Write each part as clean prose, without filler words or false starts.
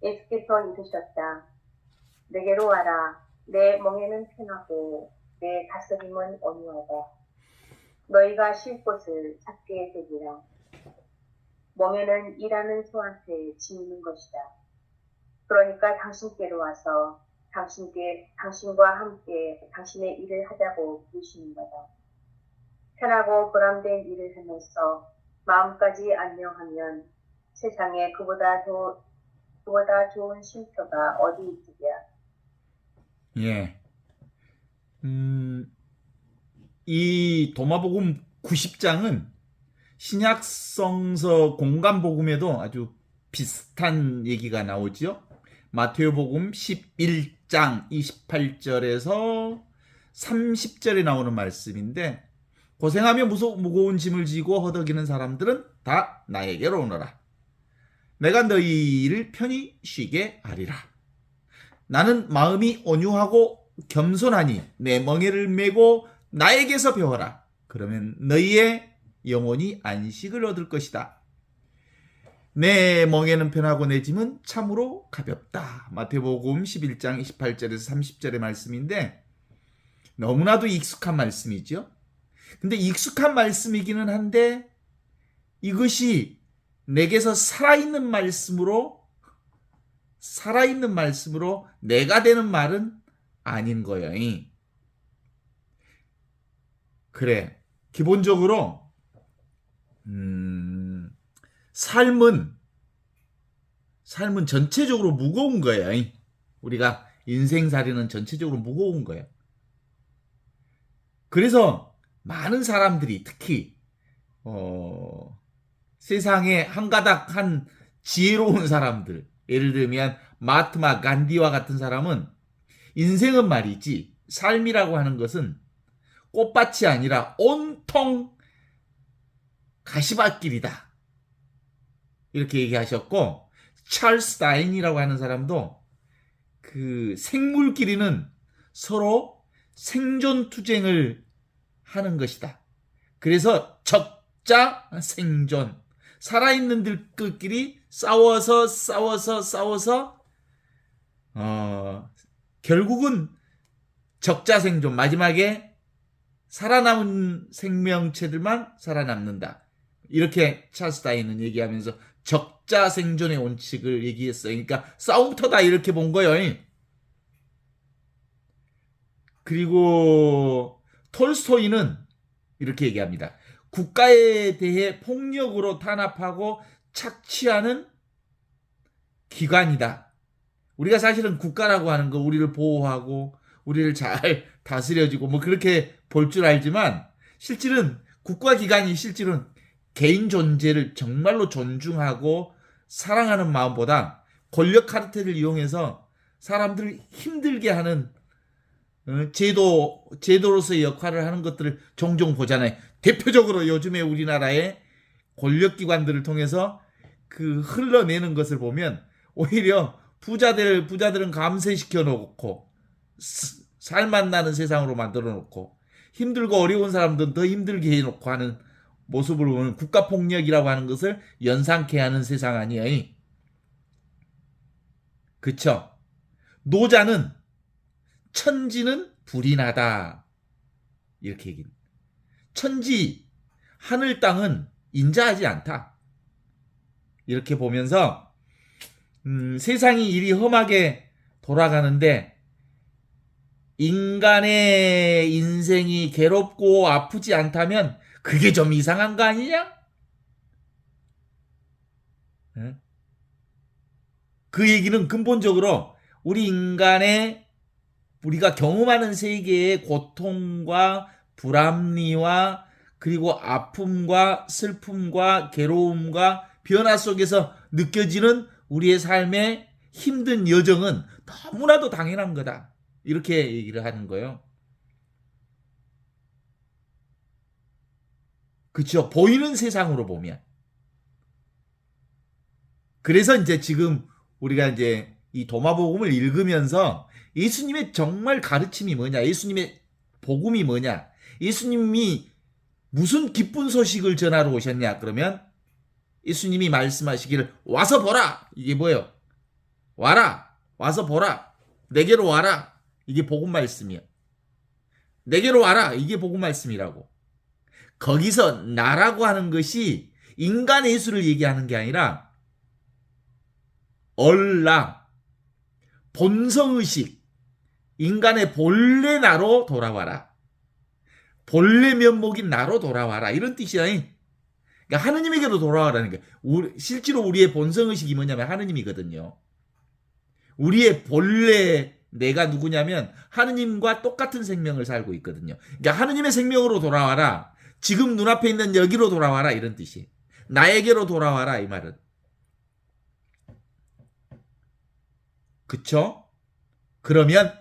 예수께서 이르셨다. 내게로 와라. 내 멍에는 편하고 내 다스림은 온유하다. 너희가 쉴 곳을 찾게 되리라. 멍에는 일하는 소한테 지우는 것이다. 그러니까 당신께로 와서 당신과 함께 당신의 일을 하자고 부르시는 거다. 편하고 보람된 일을 하면서 마음까지 안녕하면 세상에 그보다 좋은 쉼터가 어디 있으랴. 예. 이 도마복음 90장은 신약성서 공간복음에도 아주 비슷한 얘기가 나오지요. 마태오복음 11장 28절에서 30절에 나오는 말씀인데, 고생하며 무거운 짐을 지고 허덕이는 사람들은 다 나에게로 오너라. 내가 너희를 편히 쉬게 하리라. 나는 마음이 온유하고 겸손하니 내 멍에를 메고 나에게서 배워라. 그러면 너희의 영혼이 안식을 얻을 것이다. 내 멍에는 편하고 내 짐은 참으로 가볍다. 마태복음 11장 28절에서 30절의 말씀인데 너무나도 익숙한 말씀이죠. 근데 익숙한 말씀이기는 한데 이것이 내게서 살아있는 말씀으로 내가 되는 말은 아닌 거예요. 그래, 기본적으로 삶은 전체적으로 무거운 거예요. 우리가 인생살이는 전체적으로 무거운 거예요. 그래서 많은 사람들이 특히 세상에 한가닥한 지혜로운 사람들, 예를 들면 마하트마 간디와 같은 사람은 인생은 말이지 삶이라고 하는 것은 꽃밭이 아니라 온통 가시밭길이다, 이렇게 얘기하셨고, 찰스 다인이라고 하는 사람도 그 생물끼리는 서로 생존 투쟁을 하는 것이다. 그래서 적자 생존, 살아있는 들끼리 싸워서 결국은 적자 생존, 마지막에 살아남은 생명체들만 살아남는다. 이렇게 찰스 다인은 얘기하면서 적자 생존의 원칙을 얘기했어요. 그러니까 싸움터다, 이렇게 본 거예요. 그리고 톨스토이는 이렇게 얘기합니다. 국가에 대해 폭력으로 탄압하고 착취하는 기관이다. 우리가 사실은 국가라고 하는 거, 우리를 보호하고 우리를 잘 다스려주고 뭐 그렇게 볼 줄 알지만, 실질은 국가기관이 실질은 개인 존재를 정말로 존중하고 사랑하는 마음보다 권력 카르텔을 이용해서 사람들을 힘들게 하는 제도로서의 역할을 하는 것들을 종종 보잖아요. 대표적으로 요즘에 우리나라의 권력기관들을 통해서 그 흘러내는 것을 보면 오히려 부자들은 감세시켜 놓고 살만 나는 세상으로 만들어 놓고 힘들고 어려운 사람들은 더 힘들게 해놓고 하는 모습을 보면 국가폭력이라고 하는 것을 연상케 하는 세상 아니에요. 그쵸? 노자는 천지는 불이 나다, 이렇게 얘기합니다. 천지, 하늘 땅은 인자하지 않다, 이렇게 보면서 세상이 이리 험하게 돌아가는데 인간의 인생이 괴롭고 아프지 않다면 그게 좀 이상한 거 아니냐? 그 얘기는 근본적으로 우리가 경험하는 세계의 고통과 불합리와 그리고 아픔과 슬픔과 괴로움과 변화 속에서 느껴지는 우리의 삶의 힘든 여정은 너무나도 당연한 거다, 이렇게 얘기를 하는 거예요. 그렇죠? 보이는 세상으로 보면. 그래서 이제 지금 우리가 이제 이 도마복음을 읽으면서 예수님의 정말 가르침이 뭐냐, 예수님의 복음이 뭐냐, 예수님이 무슨 기쁜 소식을 전하러 오셨냐, 그러면 예수님이 말씀하시기를 와서 보라, 이게 뭐예요? 와라. 와서 보라. 내게로 와라. 이게 복음 말씀이야. 내게로 와라. 이게 복음 말씀이라고. 거기서 나라고 하는 것이 인간의 예수를 얘기하는 게 아니라 얼라, 본성의식, 인간의 본래 나로 돌아와라. 본래 면목인 나로 돌아와라. 이런 뜻이야. 그러니까 하느님에게로 돌아와라는 게 실제로 우리의 본성의식이 뭐냐면 하느님이거든요. 우리의 본래 내가 누구냐면 하느님과 똑같은 생명을 살고 있거든요. 그러니까 하느님의 생명으로 돌아와라. 지금 눈앞에 있는 여기로 돌아와라. 이런 뜻이에요. 나에게로 돌아와라. 이 말은. 그쵸? 그러면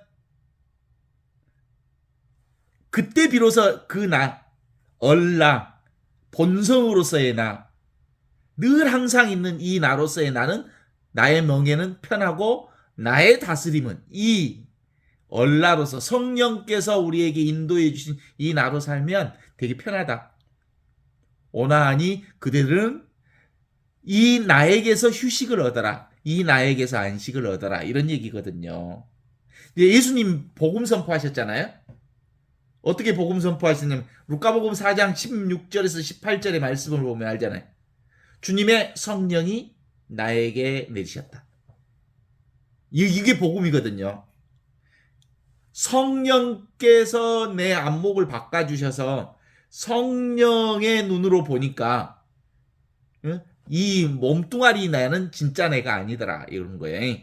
그때 비로소 그 나, 얼라, 본성으로서의 나, 늘 항상 있는 이 나로서의 나는 나의 멍에는 편하고 나의 다스림은 이 얼라로서 성령께서 우리에게 인도해 주신 이 나로 살면 되게 편하다. 오나하니 그들은 이 나에게서 휴식을 얻어라. 이 나에게서 안식을 얻어라. 이런 얘기거든요. 예수님 복음 선포하셨잖아요. 어떻게 복음 선포하시냐면 루카복음 4장 16절에서 18절의 말씀을 보면 알잖아요. 주님의 성령이 나에게 내리셨다. 이게 복음이거든요. 성령께서 내 안목을 바꿔주셔서 성령의 눈으로 보니까 이 몸뚱아리 나는 진짜 내가 아니더라. 이런 거예요.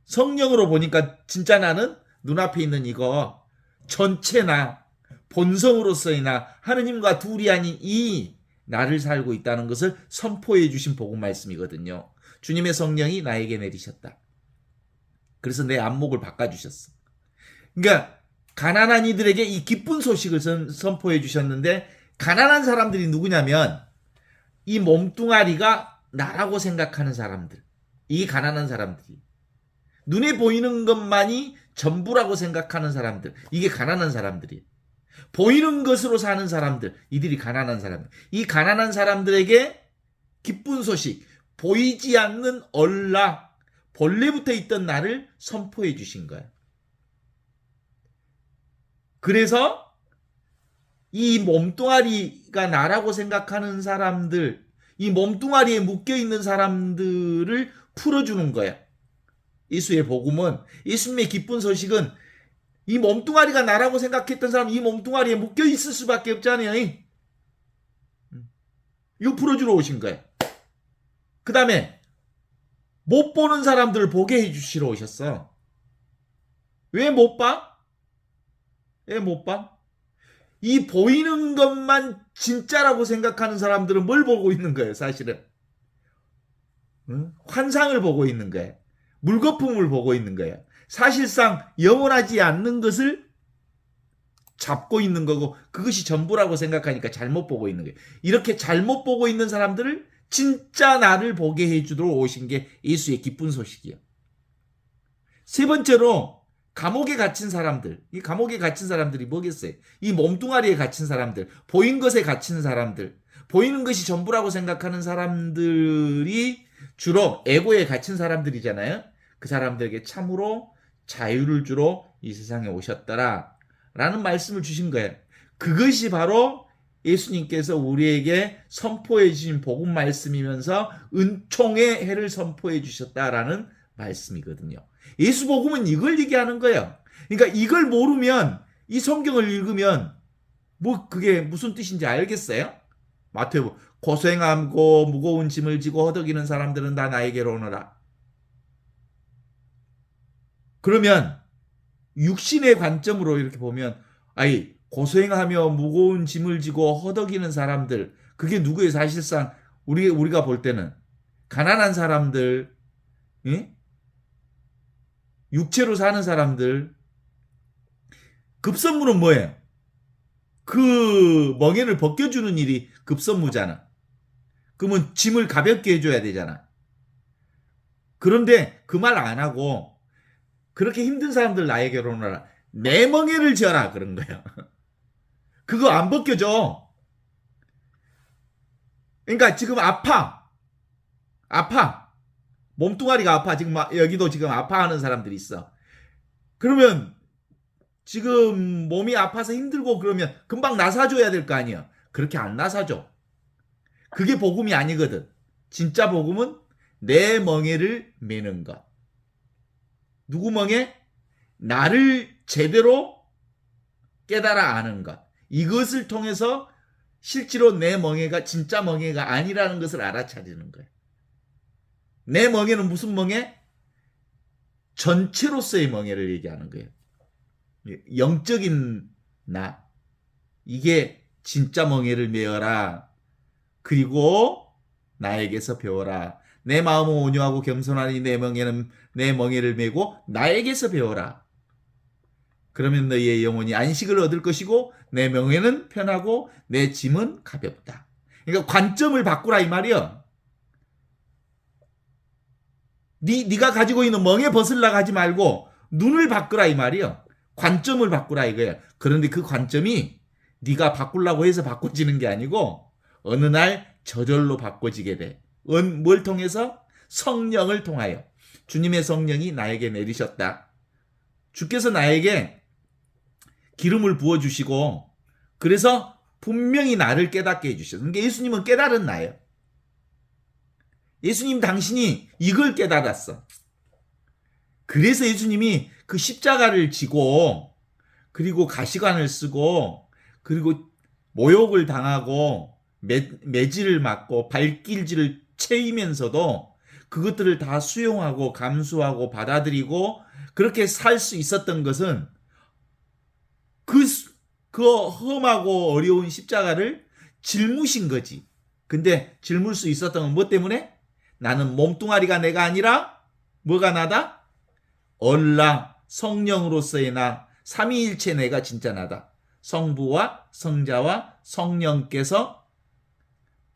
성령으로 보니까 진짜 나는 눈앞에 있는 이거 전체 나, 본성으로서의 나, 하느님과 둘이 아닌 이 나를 살고 있다는 것을 선포해 주신 복음 말씀이거든요. 주님의 성령이 나에게 내리셨다. 그래서 내 안목을 바꿔주셨어. 그러니까 가난한 이들에게 이 기쁜 소식을 선포해 주셨는데 가난한 사람들이 누구냐면 이 몸뚱아리가 나라고 생각하는 사람들. 이 가난한 사람들이. 눈에 보이는 것만이 전부라고 생각하는 사람들. 이게 가난한 사람들이에요. 보이는 것으로 사는 사람들. 이들이 가난한 사람들. 이 가난한 사람들에게 기쁜 소식, 보이지 않는 얼라, 본래부터 있던 나를 선포해 주신 거예요. 그래서 이 몸뚱아리가 나라고 생각하는 사람들, 이 몸뚱아리에 묶여있는 사람들을 풀어주는 거예요. 예수의 복음은, 예수님의 기쁜 소식은 이 몸뚱아리가 나라고 생각했던 사람, 이 몸뚱아리에 묶여있을 수밖에 없잖아요. 이거 풀어주러 오신 거예요. 그 다음에 못 보는 사람들을 보게 해주시러 오셨어. 왜 못 봐? 왜 못 봐? 이 보이는 것만 진짜라고 생각하는 사람들은 뭘 보고 있는 거예요, 사실은? 환상을 보고 있는 거예요. 물거품을 보고 있는 거예요. 사실상 영원하지 않는 것을 잡고 있는 거고 그것이 전부라고 생각하니까 잘못 보고 있는 거예요. 이렇게 잘못 보고 있는 사람들을 진짜 나를 보게 해주러 오신 게 예수의 기쁜 소식이에요. 세 번째로 감옥에 갇힌 사람들. 이 감옥에 갇힌 사람들이 뭐겠어요? 이 몸뚱아리에 갇힌 사람들, 보인 것에 갇힌 사람들, 보이는 것이 전부라고 생각하는 사람들이 주로 에고에 갇힌 사람들이잖아요. 그 사람들에게 참으로 자유를 주러 이 세상에 오셨더라 라는 말씀을 주신 거예요. 그것이 바로 예수님께서 우리에게 선포해 주신 복음 말씀이면서 은총의 해를 선포해 주셨다라는 말씀이거든요. 예수 복음은 이걸 얘기하는 거예요. 그러니까 이걸 모르면 이 성경을 읽으면 뭐 그게 무슨 뜻인지 알겠어요? 마태복음 고생하고 무거운 짐을 지고 허덕이는 사람들은 다 나에게로 오너라. 그러면 육신의 관점으로 이렇게 보면 아이 고생하며 무거운 짐을 지고 허덕이는 사람들 그게 누구예요? 사실상 우리가 볼 때는 가난한 사람들, 예? 육체로 사는 사람들. 급선무는 뭐예요? 그 멍에를 벗겨주는 일이 급선무잖아. 그러면 짐을 가볍게 해줘야 되잖아. 그런데 그 말 안 하고 그렇게 힘든 사람들 나에게로 오너라. 내 멍에를 지어라 그런 거예요. 그거 안 벗겨져. 그러니까 지금 아파. 몸뚱아리가 아파. 지금 여기도 지금 아파하는 사람들이 있어. 그러면 지금 몸이 아파서 힘들고 그러면 금방 나사줘야 될 거 아니야. 그렇게 안 나사줘. 그게 복음이 아니거든. 진짜 복음은 내 멍에를 매는 것. 누구 멍에? 나를 제대로 깨달아 아는 것. 이것을 통해서 실제로 내 멍에가 진짜 멍에가 아니라는 것을 알아차리는 거야. 내 멍에는 무슨 멍에? 전체로서의 멍에를 얘기하는 거예요. 영적인 나. 이게 진짜 멍에를 메어라. 그리고 나에게서 배워라. 내 마음은 온유하고 겸손하니 내 멍에를 메고 나에게서 배워라. 그러면 너희의 영혼이 안식을 얻을 것이고 내 멍에는 편하고 내 짐은 가볍다. 그러니까 관점을 바꾸라 이 말이야. 네가 가지고 있는 멍에 벗으려고 하지 말고 눈을 바꾸라 이 말이야. 관점을 바꾸라 이거야. 그런데 그 관점이 네가 바꾸려고 해서 바꿔지는 게 아니고 어느 날 저절로 바꿔지게 돼. 뭘 통해서? 성령을 통하여. 주님의 성령이 나에게 내리셨다. 주께서 나에게 기름을 부어주시고 그래서 분명히 나를 깨닫게 해주셨어요. 그러니까 예수님은 깨달은 나예요. 예수님 당신이 이걸 깨달았어. 그래서 예수님이 그 십자가를 지고 그리고 가시관을 쓰고 그리고 모욕을 당하고 매질을 맞고 발길질을 채이면서도 그것들을 다 수용하고 감수하고 받아들이고 그렇게 살 수 있었던 것은 그 험하고 어려운 십자가를 짊으신 거지. 근데 짊을 수 있었던 건 뭐 때문에? 나는 몸뚱아리가 내가 아니라 뭐가 나다? 얼라 성령으로서의 나, 삼위일체 내가 진짜 나다. 성부와 성자와 성령께서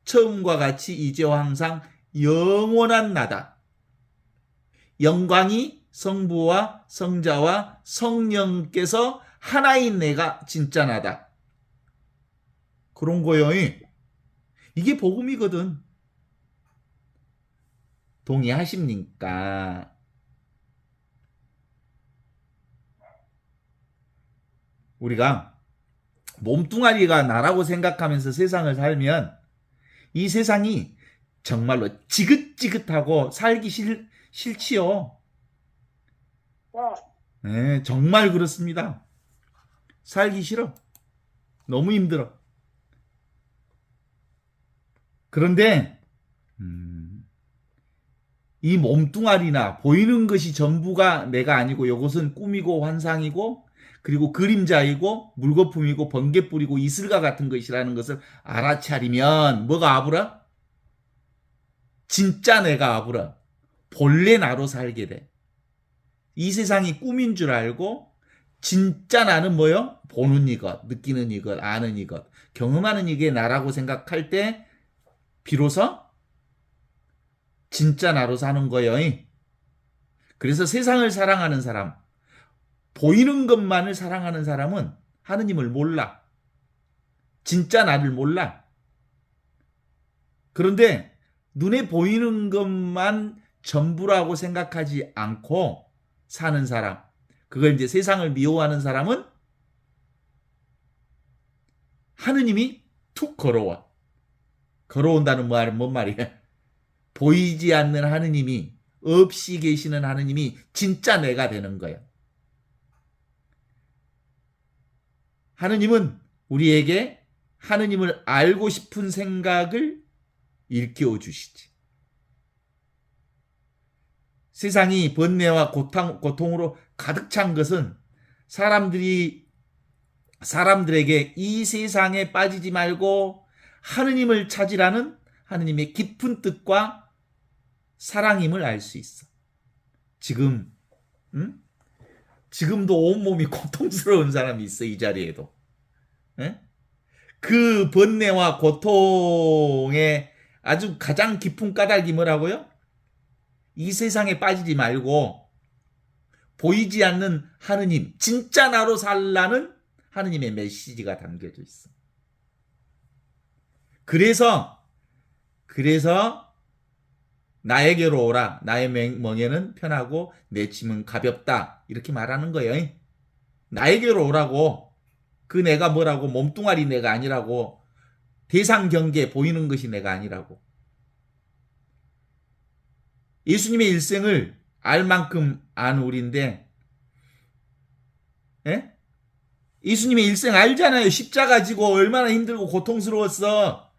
처음과 같이 이제와 항상 영원한 나다. 영광이 성부와 성자와 성령께서 하나인 내가 진짜 나다. 그런 거요. 이게 복음이거든. 동의하십니까? 우리가 몸뚱아리가 나라고 생각하면서 세상을 살면 이 세상이 정말로 지긋지긋하고 살기 싫지요. 네, 정말 그렇습니다. 살기 싫어. 너무 힘들어. 그런데 이 몸뚱아리나 보이는 것이 전부가 내가 아니고 이것은 꿈이고 환상이고 그리고 그림자이고 물거품이고 번개뿌리고 이슬과 같은 것이라는 것을 알아차리면 뭐가 아부라? 진짜 내가 아부라. 본래 나로 살게 돼. 이 세상이 꿈인 줄 알고 진짜 나는 뭐요? 보는 이것, 느끼는 이것, 아는 이것, 경험하는 이게 나라고 생각할 때 비로소 진짜 나로 사는 거예요. 그래서 세상을 사랑하는 사람, 보이는 것만을 사랑하는 사람은 하느님을 몰라. 진짜 나를 몰라. 그런데 눈에 보이는 것만 전부라고 생각하지 않고 사는 사람, 그걸 이제 세상을 미워하는 사람은 하느님이 툭 걸어와. 걸어온다는 말은 뭔 말이야? 보이지 않는 하느님이, 없이 계시는 하느님이 진짜 내가 되는 거야. 하느님은 우리에게 하느님을 알고 싶은 생각을 일깨워 주시지. 세상이 번뇌와 고통으로 가득 찬 것은 사람들에게 이 세상에 빠지지 말고 하느님을 찾으라는 하느님의 깊은 뜻과 사랑임을 알 수 있어. 지금도 온몸이 고통스러운 사람이 있어, 이 자리에도. 에? 그 번뇌와 고통의 아주 가장 깊은 까닭이 뭐라고요? 이 세상에 빠지지 말고 보이지 않는 하느님, 진짜 나로 살라는 하느님의 메시지가 담겨져 있어. 그래서 나에게로 오라. 나의 멍에는 편하고 내 짐은 가볍다. 이렇게 말하는 거예요. 나에게로 오라고. 그 내가 뭐라고? 몸뚱아리 내가 아니라고. 대상 경계 보이는 것이 내가 아니라고. 예수님의 일생을 알 만큼 안 우리인데, 예? 예수님의 일생 알잖아요. 십자가 지고 얼마나 힘들고 고통스러웠어.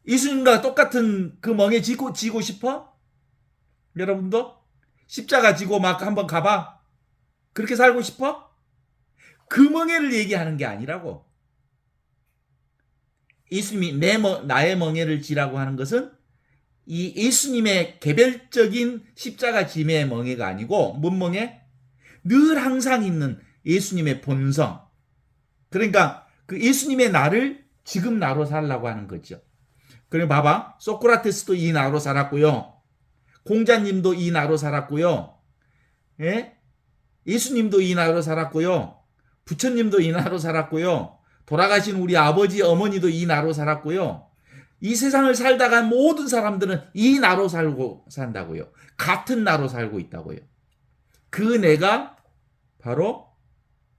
예수님과 똑같은 그 멍에 지고 싶어? 여러분도? 십자가 지고 막 한번 가봐. 그렇게 살고 싶어? 그 멍에를 얘기하는 게 아니라고. 예수님이 나의 멍에를 지라고 하는 것은 이 예수님의 개별적인 십자가 짐의 멍에가 아니고 뭔 멍에? 늘 항상 있는 예수님의 본성. 그러니까 그 예수님의 나를 지금 나로 살라고 하는 거죠. 그래 봐봐. 소크라테스도 이 나로 살았고요. 공자님도 이 나로 살았고요. 예? 예수님도 이 나로 살았고요. 부처님도 이 나로 살았고요. 돌아가신 우리 아버지 어머니도 이 나로 살았고요. 이 세상을 살다가 모든 사람들은 이 나로 살고 산다고요. 같은 나로 살고 있다고요. 그 내가 바로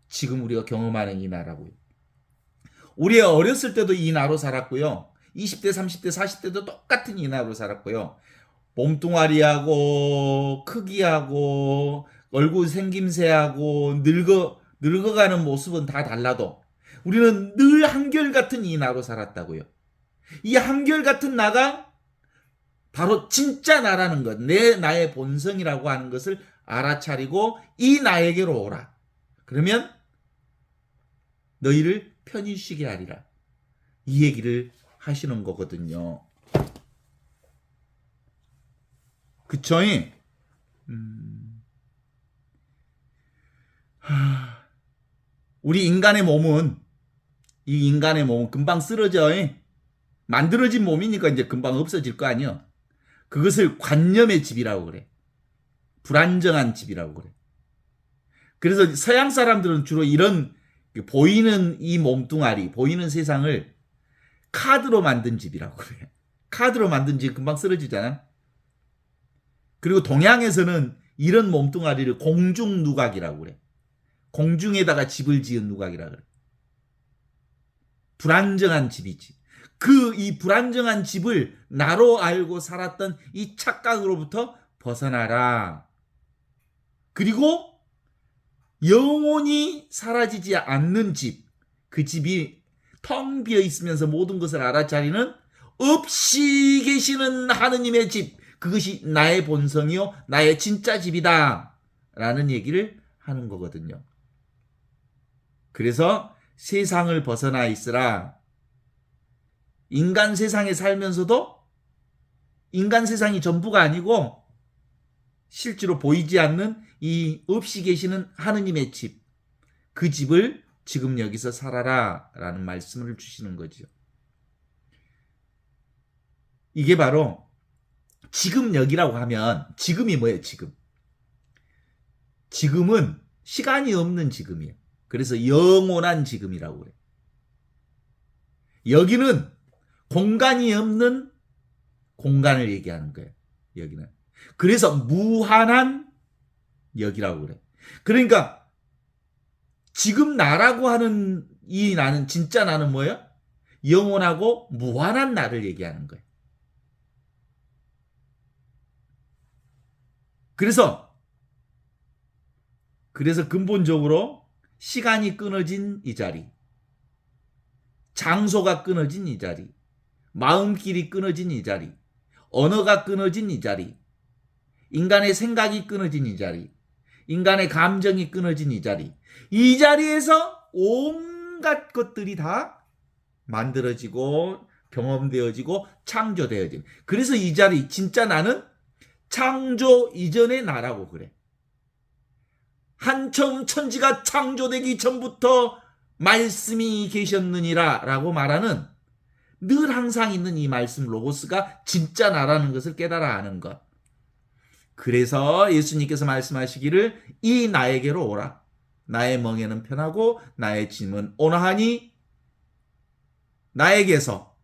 지금 우리가 경험하는 이 나라고요. 우리 어렸을 때도 이 나로 살았고요. 20대, 30대, 40대도 똑같은 이 나로 살았고요. 몸뚱아리하고 크기하고 얼굴 생김새하고 늙어가는 모습은 다 달라도 우리는 늘 한결같은 이 나로 살았다고요. 이 한결같은 나가 바로 진짜 나라는 것, 나의 본성이라고 하는 것을 알아차리고 이 나에게로 오라. 그러면 너희를 편히 쉬게 하리라. 이 얘기를 하시는 거거든요. 그쵸? 우리 인간의 몸은 금방 쓰러져. 만들어진 몸이니까 이제 금방 없어질 거 아니야. 그것을 관념의 집이라고 그래. 불안정한 집이라고 그래. 그래서 서양 사람들은 주로 이런 보이는 이 몸뚱아리, 보이는 세상을 카드로 만든 집이라고 그래. 카드로 만든 집 금방 쓰러지잖아. 그리고 동양에서는 이런 몸뚱아리를 공중 누각이라고 그래. 공중에다가 집을 지은 누각이라고 그래. 불안정한 집이지. 이 불안정한 집을 나로 알고 살았던 이 착각으로부터 벗어나라. 그리고 영원히 사라지지 않는 집, 그 집이 텅 비어 있으면서 모든 것을 알아차리는 없이 계시는 하느님의 집, 그것이 나의 본성이요 나의 진짜 집이다 라는 얘기를 하는 거거든요. 그래서 세상을 벗어나 있으라. 인간 세상에 살면서도 인간 세상이 전부가 아니고 실제로 보이지 않는 이 없이 계시는 하느님의 집, 그 집을 지금 여기서 살아라 라는 말씀을 주시는 거죠. 이게 바로 지금 여기라고 하면 지금이 뭐예요? 지금은 시간이 없는 지금이에요. 그래서 영원한 지금이라고 그래요. 여기는 공간이 없는 공간을 얘기하는 거예요. 여기는. 그래서 무한한 여기라고 그래. 그러니까 지금 나라고 하는 이 나는, 진짜 나는 뭐예요? 영원하고 무한한 나를 얘기하는 거예요. 그래서 근본적으로 시간이 끊어진 이 자리, 장소가 끊어진 이 자리, 마음길이 끊어진 이 자리, 언어가 끊어진 이 자리, 인간의 생각이 끊어진 이 자리, 인간의 감정이 끊어진 이 자리, 이 자리에서 온갖 것들이 다 만들어지고 경험되어지고 창조되어진. 그래서 이 자리, 진짜 나는 창조 이전의 나라고 그래. 한처음 천지가 창조되기 전부터 말씀이 계셨느니라 라고 말하는, 늘 항상 있는 이 말씀 로고스가 진짜 나라는 것을 깨달아 아는 것. 그래서 예수님께서 말씀하시기를 이 나에게로 오라. 나의 멍에는 편하고 나의 짐은 온화하니 나에게서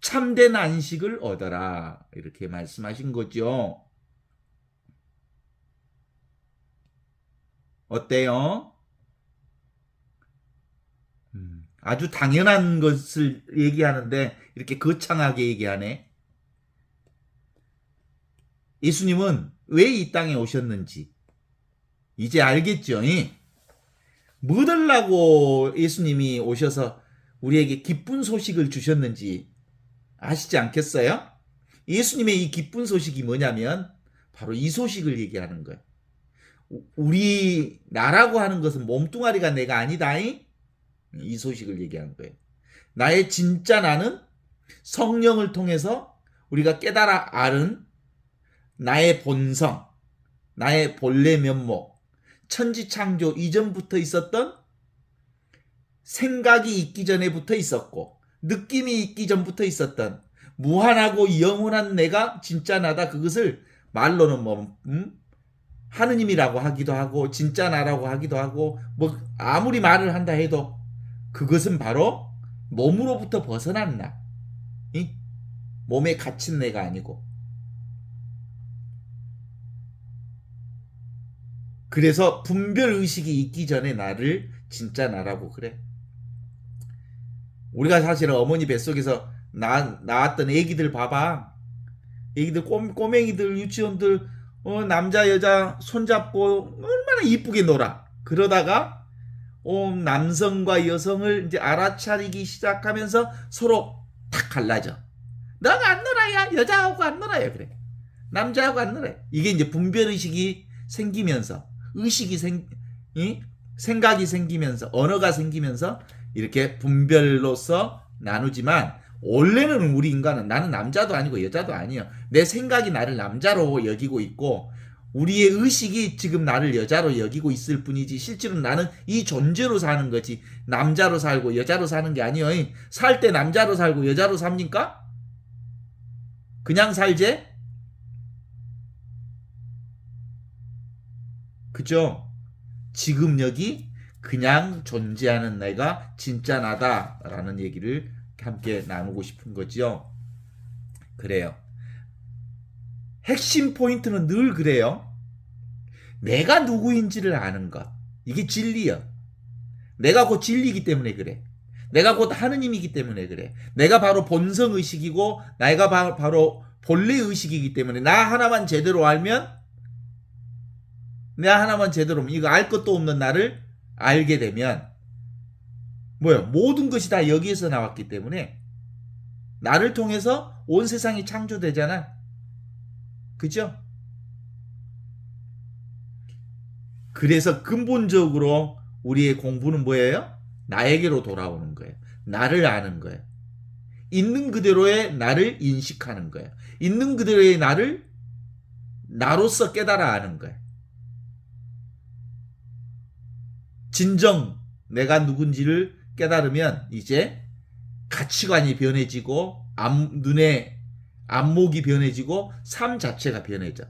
참된 안식을 얻어라. 이렇게 말씀하신 거죠. 어때요? 아주 당연한 것을 얘기하는데 이렇게 거창하게 얘기하네. 예수님은 왜 이 땅에 오셨는지 이제 알겠죠? 뭐 달라고 예수님이 오셔서 우리에게 기쁜 소식을 주셨는지 아시지 않겠어요? 예수님의 이 기쁜 소식이 뭐냐면 바로 이 소식을 얘기하는 거예요. 우리 나라고 하는 것은 몸뚱아리가 내가 아니다. 이 소식을 얘기하는 거예요. 나의 진짜 나는 성령을 통해서 우리가 깨달아 알은 나의 본성, 나의 본래 면목, 천지창조 이전부터 있었던 생각이 있기 전에부터 있었고 느낌이 있기 전부터 있었던 무한하고 영원한 내가 진짜 나다. 그것을 말로는 하느님이라고 하기도 하고 진짜 나라고 하기도 하고 뭐 아무리 말을 한다 해도 그것은 바로 몸으로부터 벗어난 나. 몸에 갇힌 내가 아니고. 그래서 분별의식이 있기 전에 나를 진짜 나라고 그래. 우리가 사실은 어머니 뱃속에서 나왔던 애기들 봐봐. 애기들 꼬맹이들 유치원들 남자 여자 손잡고 얼마나 이쁘게 놀아. 그러다가 남성과 여성을 이제 알아차리기 시작하면서 서로 탁 갈라져. 너가 안 놀아야 여자하고 안 놀아야 그래. 남자하고 안 놀아야. 이게 이제 분별의식이 생기면서 생각이 생기면서 언어가 생기면서 이렇게 분별로서 나누지만 원래는 우리 인간은 나는 남자도 아니고 여자도 아니에요. 내 생각이 나를 남자로 여기고 있고 우리의 의식이 지금 나를 여자로 여기고 있을 뿐이지 실제로는 나는 이 존재로 사는 거지 남자로 살고 여자로 사는 게 아니에요. 살 때 남자로 살고 여자로 삽니까? 그냥 살제? 그죠? 지금 여기 그냥 존재하는 내가 진짜 나다라는 얘기를 함께 나누고 싶은 거지요. 그래요. 핵심 포인트는 늘 그래요. 내가 누구인지를 아는 것. 이게 진리야. 내가 곧 진리이기 때문에 그래. 내가 곧 하느님이기 때문에 그래. 내가 바로 본성의식이고 내가 바로 본래의식이기 때문에 나 하나만 제대로 알면 이거 알 것도 없는 나를 알게 되면 모든 것이 다 여기에서 나왔기 때문에 나를 통해서 온 세상이 창조되잖아. 그죠? 그래서 근본적으로 우리의 공부는 뭐예요? 나에게로 돌아오는 거예요. 나를 아는 거예요. 있는 그대로의 나를 인식하는 거예요. 있는 그대로의 나를 나로서 깨달아 아는 거예요. 진정 내가 누군지를 깨달으면 이제 가치관이 변해지고 눈의 안목이 변해지고 삶 자체가 변해져.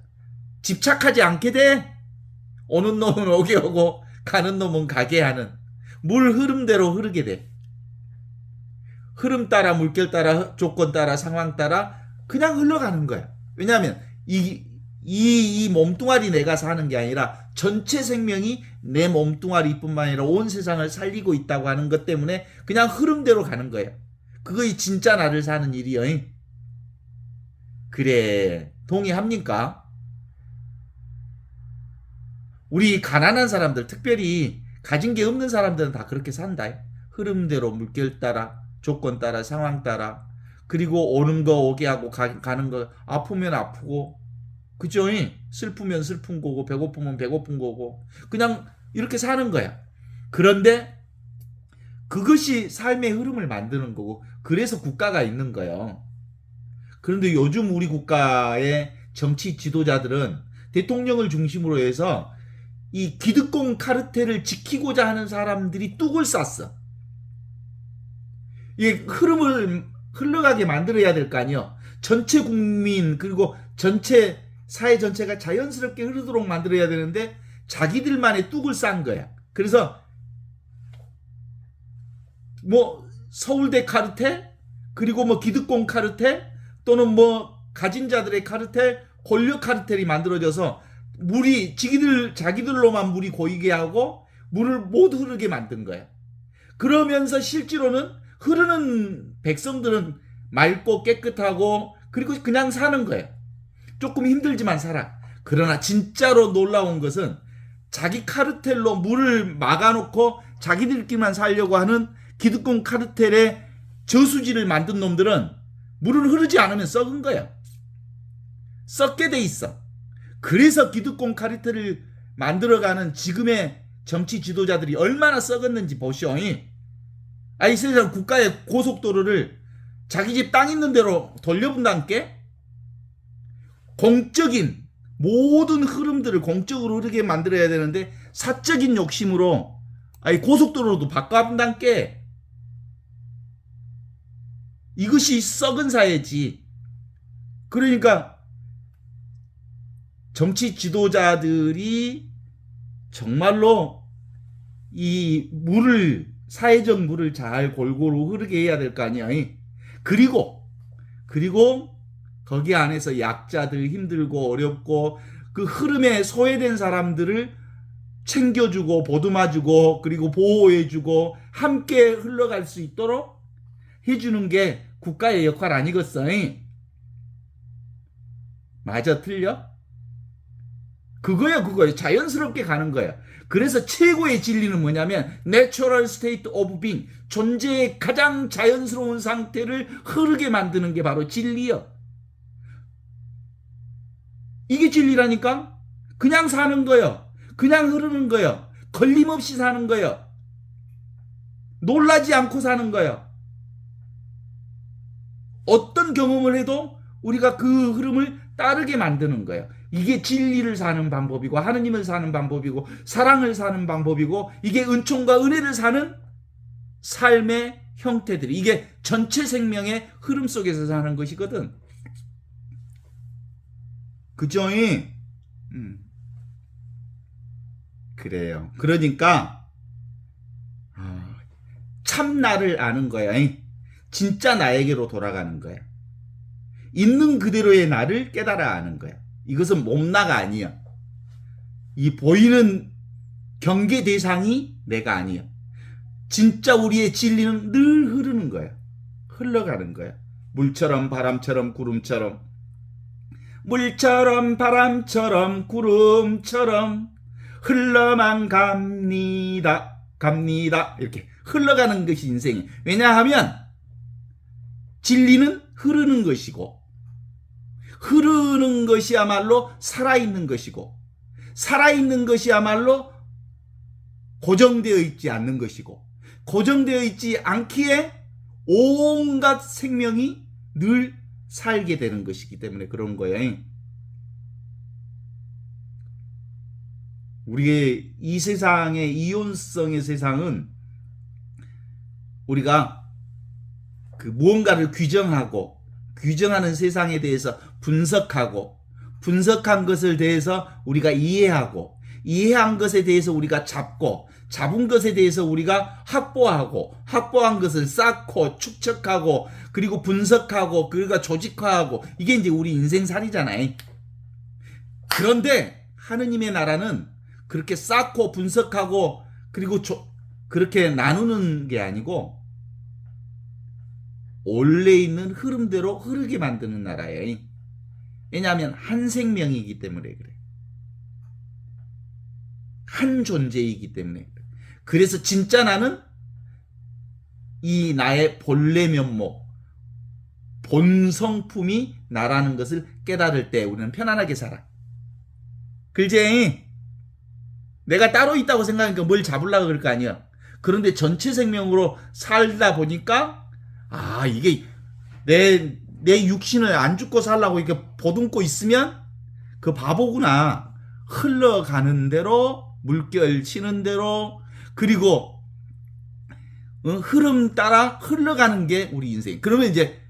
집착하지 않게 돼. 오는 놈은 오게 오고 가는 놈은 가게 하는 물 흐름대로 흐르게 돼. 흐름 따라 물결 따라 조건 따라 상황 따라 그냥 흘러가는 거야. 왜냐하면 이 몸뚱아리 내가 사는 게 아니라 전체 생명이 내 몸뚱아리뿐만 아니라 온 세상을 살리고 있다고 하는 것 때문에 그냥 흐름대로 가는 거예요. 그거이 진짜 나를 사는 일이요. 그래, 동의합니까? 우리 가난한 사람들, 특별히 가진 게 없는 사람들은 다 그렇게 산다. 흐름대로 물결 따라 조건 따라 상황 따라 그리고 오는 거 오게 하고 가는 거 아프면 아프고 그죠? 슬프면 슬픈 거고 배고프면 배고픈 거고 그냥 이렇게 사는 거야. 그런데 그것이 삶의 흐름을 만드는 거고 그래서 국가가 있는 거예요. 그런데 요즘 우리 국가의 정치 지도자들은 대통령을 중심으로 해서 이 기득권 카르텔을 지키고자 하는 사람들이 뚝을 쌌어. 이 흐름을 흘러가게 만들어야 될 거 아니에요. 전체 국민 그리고 전체 사회 전체가 자연스럽게 흐르도록 만들어야 되는데 자기들만의 뚝을 싼 거야. 그래서 서울대 카르텔 그리고 뭐 기득권 카르텔 또는 뭐 가진 자들의 카르텔, 권력 카르텔이 만들어져서 물이 자기들로만 물이 고이게 하고 물을 못 흐르게 만든 거야. 그러면서 실제로는 흐르는 백성들은 맑고 깨끗하고 그리고 그냥 사는 거야. 조금 힘들지만 살아. 그러나 진짜로 놀라운 것은 자기 카르텔로 물을 막아놓고 자기들끼리만 살려고 하는 기득권 카르텔의 저수지를 만든 놈들은 물을 흐르지 않으면 썩은 거야. 썩게 돼 있어. 그래서 기득권 카르텔을 만들어가는 지금의 정치 지도자들이 얼마나 썩었는지 보시오. 아이 세상 국가의 고속도로를 자기 집 땅 있는 대로 돌려본다니까? 공적인 모든 흐름들을 공적으로 흐르게 만들어야 되는데 사적인 욕심으로 아이 고속도로도 바꿔본다니까? 이것이 썩은 사회지. 그러니까 정치 지도자들이 정말로 이 물을 사회적 물을 잘 골고루 흐르게 해야 될 거 아니야. 그리고 거기 안에서 약자들 힘들고 어렵고 그 흐름에 소외된 사람들을 챙겨주고 보듬어주고 그리고 보호해주고 함께 흘러갈 수 있도록 해주는 게 국가의 역할 아니겠어? 맞아 틀려? 그거야. 자연스럽게 가는 거야. 그래서 최고의 진리는 뭐냐면 Natural State of Being, 존재의 가장 자연스러운 상태를 흐르게 만드는 게 바로 진리야. 이게 진리라니까? 그냥 사는 거야. 그냥 흐르는 거야. 걸림없이 사는 거야. 놀라지 않고 사는 거야. 어떤 경험을 해도 우리가 그 흐름을 따르게 만드는 거야. 이게 진리를 사는 방법이고 하느님을 사는 방법이고 사랑을 사는 방법이고 이게 은총과 은혜를 사는 삶의 형태들이 이게 전체 생명의 흐름 속에서 사는 것이거든. 그죠? 그래요. 그러니까 참 나를 아는 거야. 진짜 나에게로 돌아가는 거야. 있는 그대로의 나를 깨달아 아는 거야. 이것은 몸나가 아니야. 이 보이는 경계 대상이 내가 아니야. 진짜 우리의 진리는 늘 흐르는 거야. 흘러가는 거야. 물처럼 바람처럼 구름처럼 물처럼 바람처럼 구름처럼 흘러만 갑니다. 이렇게 흘러가는 것이 인생이에요. 왜냐하면 진리는 흐르는 것이고 흐르는 것이야말로 살아있는 것이고 살아있는 것이야말로 고정되어 있지 않는 것이고 고정되어 있지 않기에 온갖 생명이 늘 살게 되는 것이기 때문에 그런 거예요. 우리의 이 세상의 이온성의 세상은 우리가 그 무언가를 규정하는 세상에 대해서 분석한 것을 대해서 우리가 이해한 것에 대해서 우리가 잡은 것에 대해서 우리가 확보한 것을 쌓고 축적하고 그리고 분석하고 그리고 조직화하고 이게 이제 우리 인생살이잖아요. 그런데 하느님의 나라는 그렇게 쌓고 분석하고 그리고 그렇게 나누는 게 아니고 원래 있는 흐름대로 흐르게 만드는 나라예요. 왜냐하면 한 생명이기 때문에 그래. 한 존재이기 때문에 그래. 그래서 진짜 나는 이 나의 본래 면목, 본 성품이 나라는 것을 깨달을 때 우리는 편안하게 살아. 글쟁이 내가 따로 있다고 생각하니까 뭘 잡으려고 그럴 거 아니야. 그런데 전체 생명으로 살다 보니까 이게 내 육신을 안 죽고 살라고 이렇게 보듬고 있으면 그 바보구나. 흘러가는 대로 물결 치는 대로 그리고 흐름 따라 흘러가는 게 우리 인생. 그러면 이제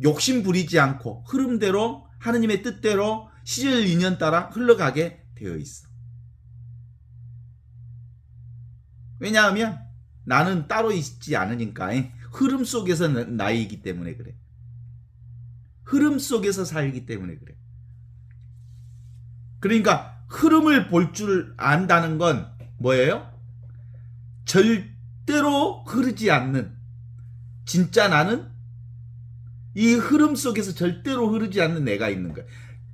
욕심 부리지 않고 흐름대로 하느님의 뜻대로 시절 인연 따라 흘러가게 되어 있어. 왜냐하면 나는 따로 있지 않으니까 흐름 속에서 나이기 때문에 그래. 흐름 속에서 살기 때문에 그래. 그러니까 흐름을 볼 줄 안다는 건 뭐예요? 절대로 흐르지 않는, 진짜 나는 이 흐름 속에서 절대로 흐르지 않는 내가 있는 거야.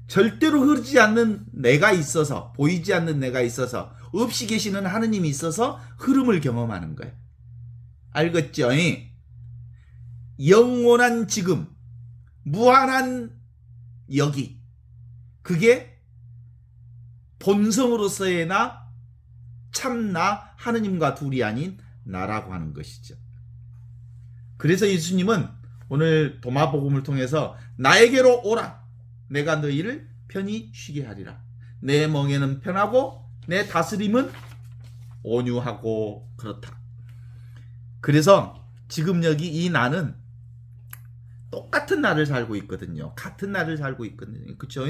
절대로 흐르지 않는 내가 있어서, 보이지 않는 내가 있어서, 없이 계시는 하느님이 있어서 흐름을 경험하는 거야. 알겠죠? 영원한 지금, 무한한 여기, 그게 본성으로서의 나, 참나, 하느님과 둘이 아닌 나라고 하는 것이죠. 그래서 예수님은 오늘 도마복음을 통해서 나에게로 오라, 내가 너희를 편히 쉬게 하리라. 내 멍에는 편하고 내 다스림은 온유하고 그렇다. 그래서 지금 여기 이 나는 똑같은 나를 살고 있거든요. 같은 나를 살고 있거든요. 그렇죠?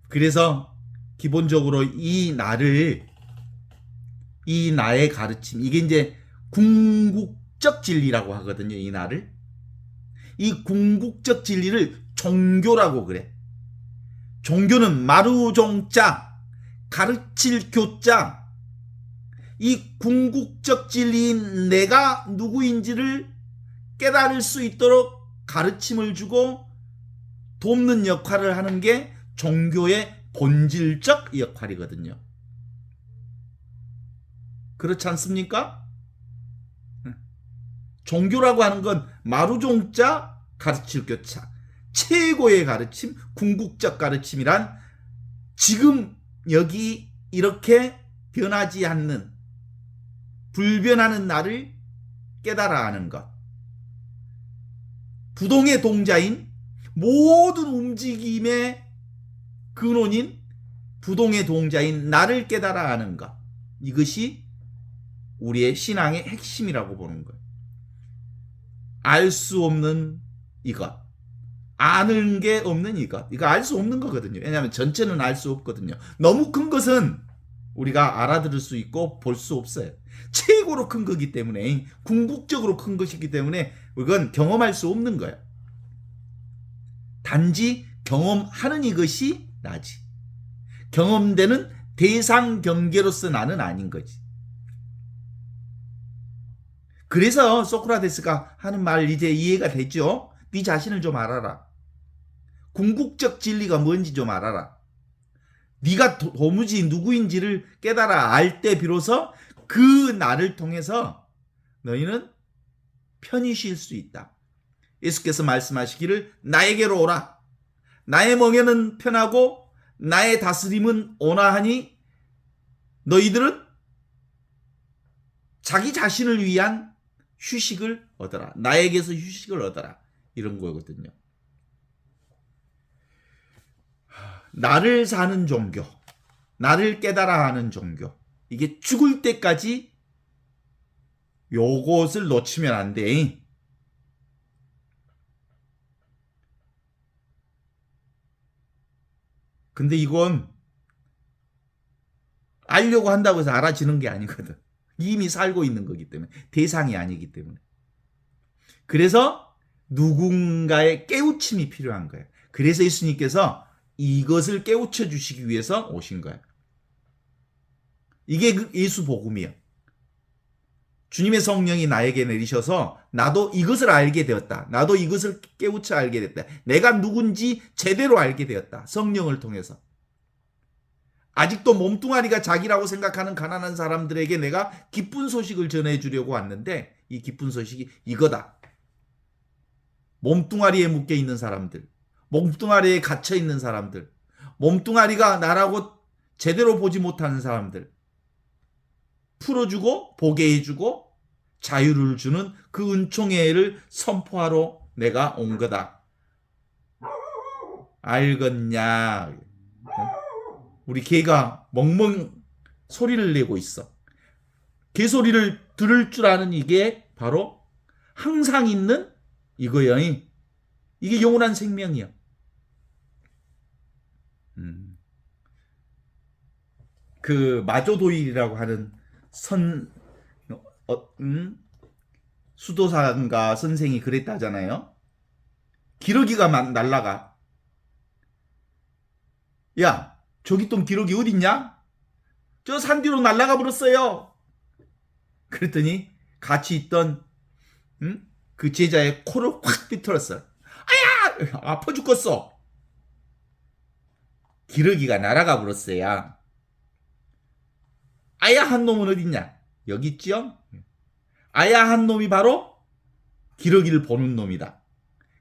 그래서 기본적으로 이 나를, 이 나의 가르침, 이게 이제 궁극적 진리라고 하거든요. 이 나를. 이 궁극적 진리를 종교라고 그래. 종교는 마루종자, 가르칠 교자, 이 궁극적 진리인 내가 누구인지를 깨달을 수 있도록 가르침을 주고 돕는 역할을 하는 게 종교의 본질적 역할이거든요. 그렇지 않습니까? 종교라고 하는 건 마루종자, 가르칠 교차, 최고의 가르침, 궁극적 가르침이란 지금 여기 이렇게 변하지 않는, 불변하는 나를 깨달아 하는 것. 부동의 동자인, 모든 움직임의 근원인 부동의 동자인 나를 깨달아 하는 것. 이것이 우리의 신앙의 핵심이라고 보는 거예요. 알 수 없는 이것, 아는 게 없는 이것, 이거 알 수 없는 거거든요. 왜냐하면 전체는 알 수 없거든요. 너무 큰 것은 우리가 알아들을 수 있고 볼 수 없어요. 최고로 큰 거기 때문에, 궁극적으로 큰 것이기 때문에 이건 경험할 수 없는 거예요. 단지 경험하는 이것이 나지. 경험되는 대상 경계로서 나는 아닌 거지. 그래서 소크라테스가 하는 말 이제 이해가 되죠? 네 자신을 좀 알아라. 궁극적 진리가 뭔지 좀 알아라. 네가 도무지 누구인지를 깨달아 알 때 비로소 그 나를 통해서 너희는 편히 쉴 수 있다. 예수께서 말씀하시기를 나에게로 오라. 나의 멍에는 편하고 나의 다스림은 온화하니 너희들은 자기 자신을 위한 휴식을 얻어라. 나에게서 휴식을 얻어라. 이런 거거든요. 나를 사는 종교, 나를 깨달아 하는 종교, 이게 죽을 때까지 요것을 놓치면 안 돼. 근데 이건 알려고 한다고 해서 알아지는 게 아니거든. 이미 살고 있는 거기 때문에, 대상이 아니기 때문에. 그래서 누군가의 깨우침이 필요한 거예요. 그래서 예수님께서 이것을 깨우쳐 주시기 위해서 오신 거예요. 이게 예수 복음이에요. 주님의 성령이 나에게 내리셔서 나도 이것을 알게 되었다. 나도 이것을 깨우쳐 알게 됐다. 내가 누군지 제대로 알게 되었다. 성령을 통해서. 아직도 몸뚱아리가 자기라고 생각하는 가난한 사람들에게 내가 기쁜 소식을 전해주려고 왔는데, 이 기쁜 소식이 이거다. 몸뚱아리에 묶여 있는 사람들, 몸뚱아리에 갇혀 있는 사람들, 몸뚱아리가 나라고 제대로 보지 못하는 사람들, 풀어주고 보게 해주고 자유를 주는 그 은총의 애를 선포하러 내가 온 거다. 알겠냐? 우리 개가 멍멍 소리를 내고 있어. 개 소리를 들을 줄 아는 이게 바로 항상 있는 이거요. 이게 영원한 생명이야. 그 마조도일이라고 하는 수도사인가 선생이 그랬다잖아요. 기러기가 날라가. 야, 저기 또 기러기 어딨냐? 저 산 뒤로 날라가 버렸어요. 그랬더니 같이 있던 그 제자의 코를 확 비틀었어. 아야! 아파 죽겠어. 기러기가 날아가 버렸어요. 아야 한 놈은 어딨냐? 여기 있죠? 아야 한 놈이 바로 기러기를 보는 놈이다.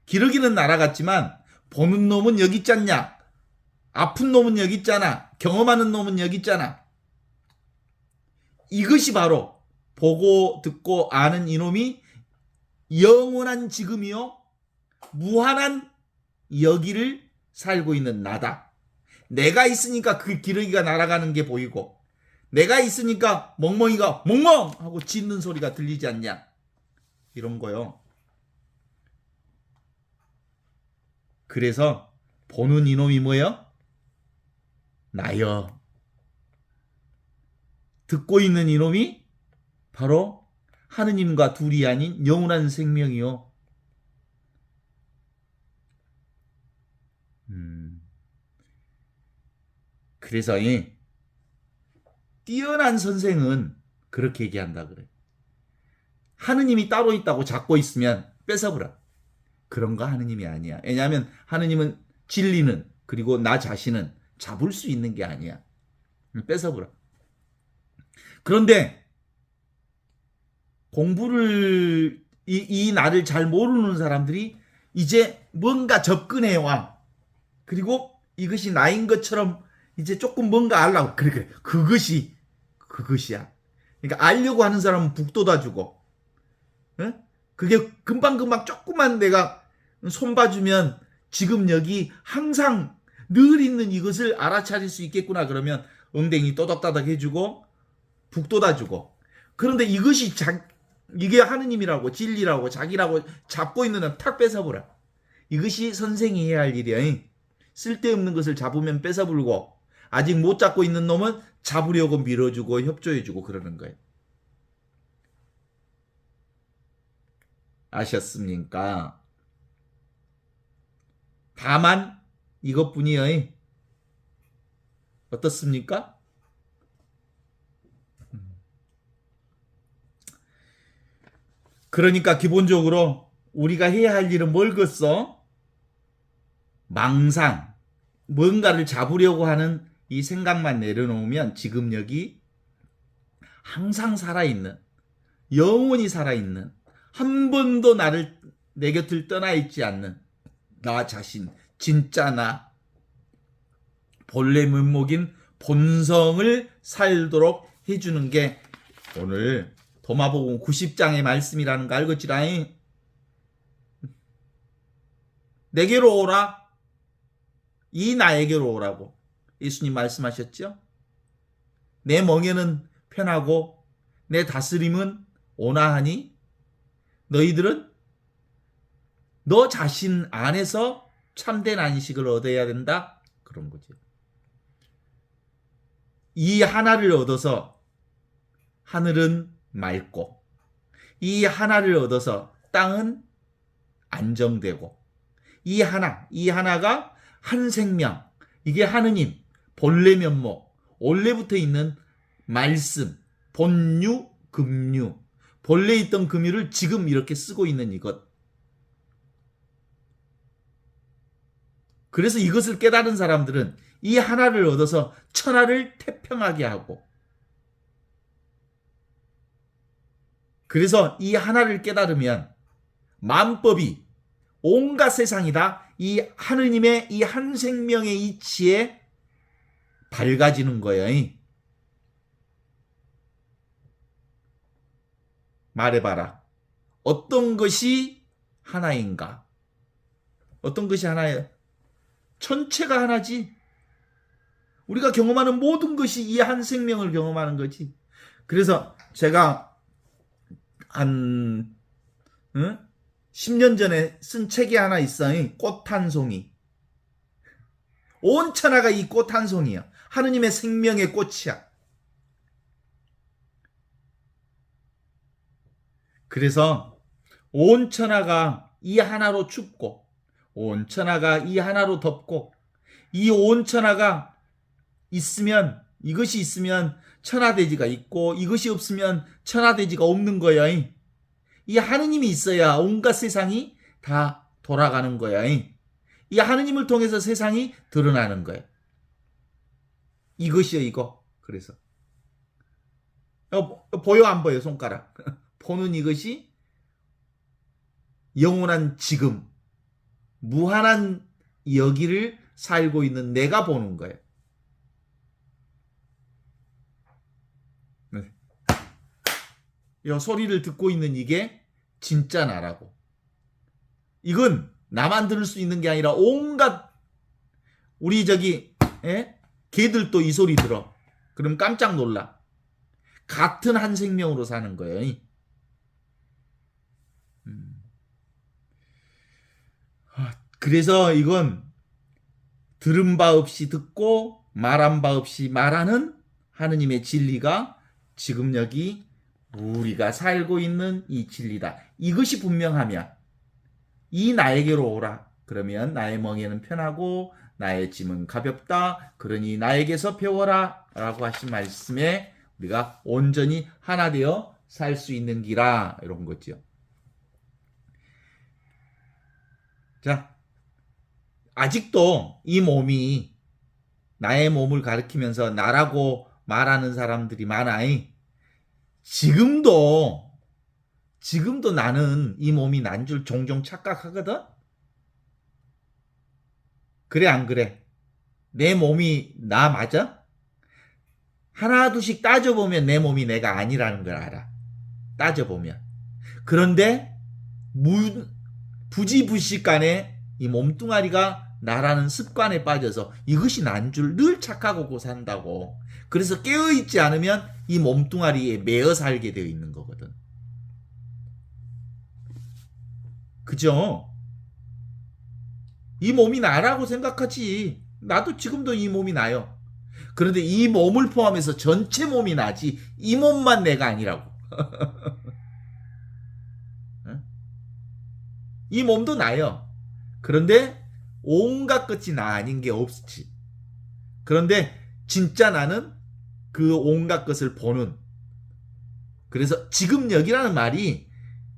기러기는 날아갔지만 보는 놈은 여기 있잖냐? 아픈 놈은 여기 있잖아. 경험하는 놈은 여기 있잖아. 이것이 바로 보고 듣고 아는 이놈이 영원한 지금이요 무한한 여기를 살고 있는 나다. 내가 있으니까 그 기러기가 날아가는 게 보이고 내가 있으니까 멍멍이가 멍멍 하고 짖는 소리가 들리지 않냐. 이런 거요. 그래서 보는 이놈이 뭐예요? 나여. 듣고 있는 이놈이 바로 하느님과 둘이 아닌 영원한 생명이요. 그래서 이 뛰어난 선생은 그렇게 얘기한다 그래. 하느님이 따로 있다고 잡고 있으면 뺏어버려. 그런 거 하느님이 아니야. 왜냐하면 하느님은 진리는 그리고 나 자신은 잡을 수 있는 게 아니야. 뺏어버려. 그런데 공부를 이 나를 잘 모르는 사람들이 이제 뭔가 접근해와. 그리고 이것이 나인 것처럼 이제 조금 뭔가 알라고. 그래. 그것이야. 그러니까 알려고 하는 사람은 북 돋아주고. 그게 금방금방 조금만 내가 손 봐주면 지금 여기 항상 늘 있는 이것을 알아차릴 수 있겠구나. 그러면 엉덩이 또닥또닥 해주고 북 돋아주고. 그런데 이것이 이게 하느님이라고 진리라고 자기라고 잡고 있는 놈 탁 뺏어버려. 이것이 선생이 해야 할 일이야. 쓸데없는 것을 잡으면 뺏어불고 아직 못 잡고 있는 놈은 잡으려고 밀어주고 협조해주고 그러는 거예요. 아셨습니까? 다만 이것뿐이요. 어떻습니까? 그러니까 기본적으로 우리가 해야 할 일은 뭘겠어? 망상, 뭔가를 잡으려고 하는 이 생각만 내려놓으면 지금 여기 항상 살아있는, 영원히 살아있는, 한 번도 내 곁을 떠나 있지 않는 나 자신, 진짜 나, 본래 면목인 본성을 살도록 해주는 게 오늘 도마복음 90장의 말씀이라는 거 알겠지라잉? 내게로 오라. 이 나에게로 오라고 예수님 말씀하셨죠? 내 멍에는 편하고 내 다스림은 온화하니 너희들은 너 자신 안에서 참된 안식을 얻어야 된다. 그런 거죠. 이 하나를 얻어서 하늘은 맑고 이 하나를 얻어서 땅은 안정되고 이 하나가 한 생명, 이게 하느님 본래 면목, 원래부터 있는 말씀, 본유, 금유, 본래 있던 금유를 지금 이렇게 쓰고 있는 이것. 그래서 이것을 깨달은 사람들은 이 하나를 얻어서 천하를 태평하게 하고, 그래서 이 하나를 깨달으면 만법이 온갖 세상이 다 이 하느님의 이 한 생명의 이치에 밝아지는 거예요. 말해봐라. 어떤 것이 하나인가? 어떤 것이 하나예요? 전체가 하나지. 우리가 경험하는 모든 것이 이 한 생명을 경험하는 거지. 그래서 제가 한 10년 전에 쓴 책이 하나 있어요. 꽃 한 송이. 온 천하가 이 꽃 한 송이야. 하느님의 생명의 꽃이야. 그래서 온 천하가 이 하나로 춥고 온 천하가 이 하나로 덥고 이 온 천하가 있으면 이것이 있으면 천하대지가 있고 이것이 없으면 천하대지가 없는 거야. 이 하느님이 있어야 온갖 세상이 다 돌아가는 거야. 이 하느님을 통해서 세상이 드러나는 거야. 이것이요 이거. 그래서 보여 안 보여 손가락. 보는 이것이 영원한 지금 무한한 여기를 살고 있는 내가 보는 거예요. 네. 이 소리를 듣고 있는 이게 진짜 나라고. 이건 나만 들을 수 있는 게 아니라 온갖 우리 개들도 이 소리 들어. 그럼 깜짝 놀라. 같은 한 생명으로 사는 거예요. 그래서 이건 들은 바 없이 듣고 말한 바 없이 말하는 하느님의 진리가 지금 여기 우리가 살고 있는 이 진리다. 이것이 분명하면 이 나에게로 오라. 그러면 나의 멍에는 편하고 나의 짐은 가볍다. 그러니 나에게서 배워라. 라고 하신 말씀에 우리가 온전히 하나 되어 살 수 있는 기라. 이런 거죠. 자, 아직도 이 몸이 나의 몸을 가리키면서 나라고 말하는 사람들이 많아. 지금도 나는 이 몸이 난 줄 종종 착각하거든? 그래 안 그래? 내 몸이 나 맞아? 하나둘씩 따져보면 내 몸이 내가 아니라는 걸 알아. 따져보면. 그런데 부지불식간에 이 몸뚱아리가 나라는 습관에 빠져서 이것이 난 줄 늘 착각하고 산다고. 그래서 깨어있지 않으면 이 몸뚱아리에 매어 살게 되어 있는 거거든. 그죠? 이 몸이 나라고 생각하지. 나도 지금도 이 몸이 나요. 그런데 이 몸을 포함해서 전체 몸이 나지 이 몸만 내가 아니라고. 이 몸도 나요. 그런데 온갖 것이 나 아닌 게 없지. 그런데 진짜 나는 그 온갖 것을 보는. 그래서 지금 여기라는 말이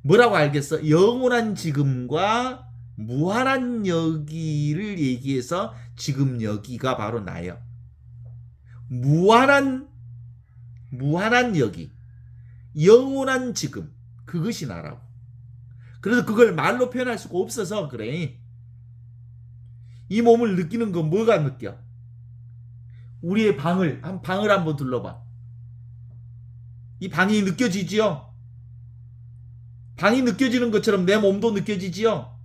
뭐라고 알겠어? 영원한 지금과 무한한 여기를 얘기해서 지금 여기가 바로 나예요. 무한한 여기, 영원한 지금, 그것이 나라고. 그래서 그걸 말로 표현할 수가 없어서 그래. 이 몸을 느끼는 건 뭐가 느껴? 우리의 방을 한번 둘러봐. 이 방이 느껴지지요? 방이 느껴지는 것처럼 내 몸도 느껴지지요?